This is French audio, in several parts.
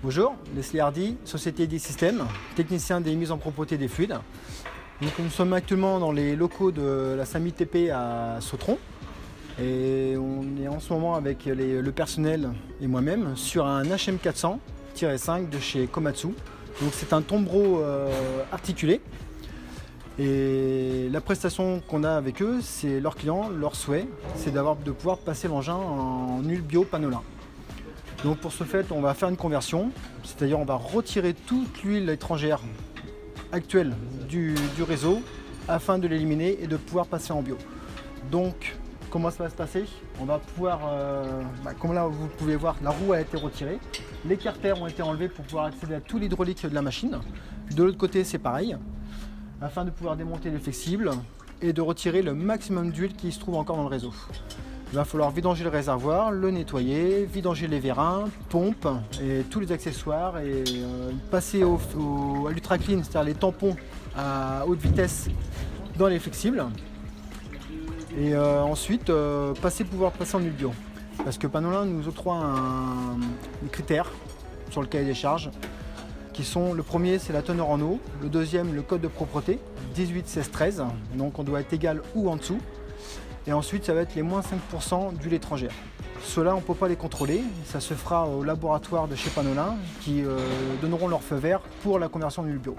Bonjour, Leslie Hardy, Société D-System, technicien des mises en propreté des fluides. Donc, nous sommes actuellement dans les locaux de la SAMI TP à Sautron et on est en ce moment avec le personnel et moi-même sur un HM400-5 de chez Komatsu. Donc c'est un tombereau articulé et la prestation qu'on a avec eux, c'est leurs clients, leur souhait, c'est de pouvoir passer l'engin en huile bio Panolin. Donc pour ce fait, on va faire une conversion, c'est-à-dire on va retirer toute l'huile étrangère actuelle du réseau afin de l'éliminer et de pouvoir passer en bio. Donc comment ça va se passer? On va pouvoir, comme là vous pouvez voir, la roue a été retirée, les carters ont été enlevés pour pouvoir accéder à tout l'hydraulique de la machine. De l'autre côté c'est pareil, afin de pouvoir démonter les flexibles et de retirer le maximum d'huile qui se trouve encore dans le réseau. Il va falloir vidanger le réservoir, le nettoyer, vidanger les vérins, pompe et tous les accessoires et passer à l'Ultra Clean, c'est-à-dire les tampons à haute vitesse dans les flexibles. Et ensuite pouvoir passer en huile bio. Parce que Panolin nous octroie des critères sur le cahier des charges qui sont: le premier c'est la teneur en eau, le deuxième le code de propreté 18 16 13, donc on doit être égal ou en dessous. Et ensuite, ça va être les moins 5% d'huile étrangère. Ceux-là, on ne peut pas les contrôler. Ça se fera au laboratoire de chez Panolin qui donneront leur feu vert pour la conversion en huile bio.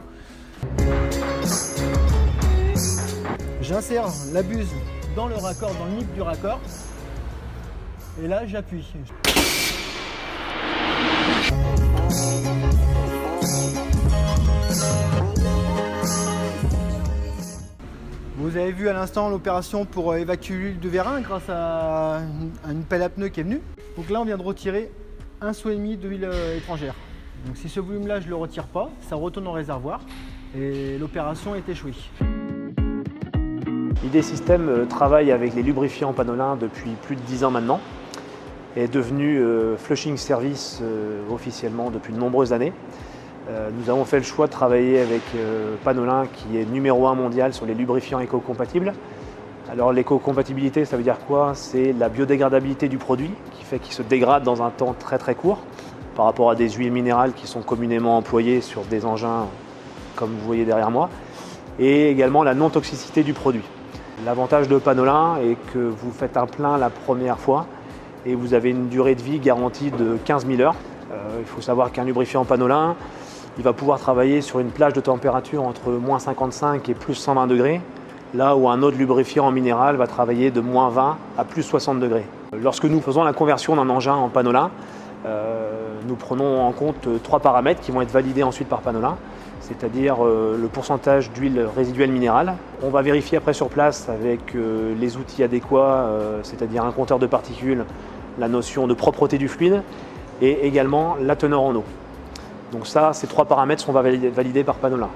J'insère la buse dans le raccord, dans le nip du raccord. Et là, j'appuie. Vous avez vu à l'instant l'opération pour évacuer l'huile du vérin grâce à une pelle à pneus qui est venue. Donc là on vient de retirer 1,5 seau d'huile étrangère. Donc si ce volume-là je ne le retire pas, ça retourne au réservoir et l'opération est échouée. ID-System travaille avec les lubrifiants Panolin depuis plus de 10 ans maintenant et est devenu flushing service officiellement depuis de nombreuses années. Nous avons fait le choix de travailler avec Panolin qui est numéro 1 mondial sur les lubrifiants éco-compatibles. Alors l'éco-compatibilité, ça veut dire quoi? C'est la biodégradabilité du produit qui fait qu'il se dégrade dans un temps très très court par rapport à des huiles minérales qui sont communément employées sur des engins comme vous voyez derrière moi, et également la non-toxicité du produit. L'avantage de Panolin est que vous faites un plein la première fois et vous avez une durée de vie garantie de 15 000 heures. Il faut savoir qu'un lubrifiant Panolin, il va pouvoir travailler sur une plage de température entre moins 55 et plus 120 degrés, là où un autre lubrifiant en minéral va travailler de moins 20 à plus 60 degrés. Lorsque nous faisons la conversion d'un engin en Panolin, nous prenons en compte 3 paramètres qui vont être validés ensuite par Panolin, c'est-à-dire le pourcentage d'huile résiduelle minérale. On va vérifier après sur place avec les outils adéquats, c'est-à-dire un compteur de particules, la notion de propreté du fluide et également la teneur en eau. Donc ça, ces 3 paramètres sont validés par Panolin.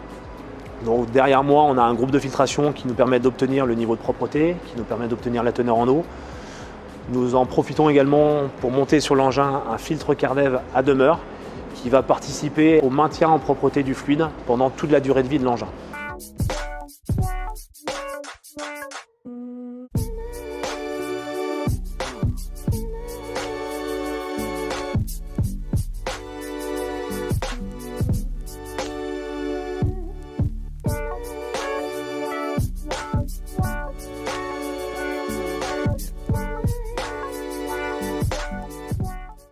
Donc derrière moi, on a un groupe de filtration qui nous permet d'obtenir le niveau de propreté, qui nous permet d'obtenir la teneur en eau. Nous en profitons également pour monter sur l'engin un filtre Cardev à demeure qui va participer au maintien en propreté du fluide pendant toute la durée de vie de l'engin.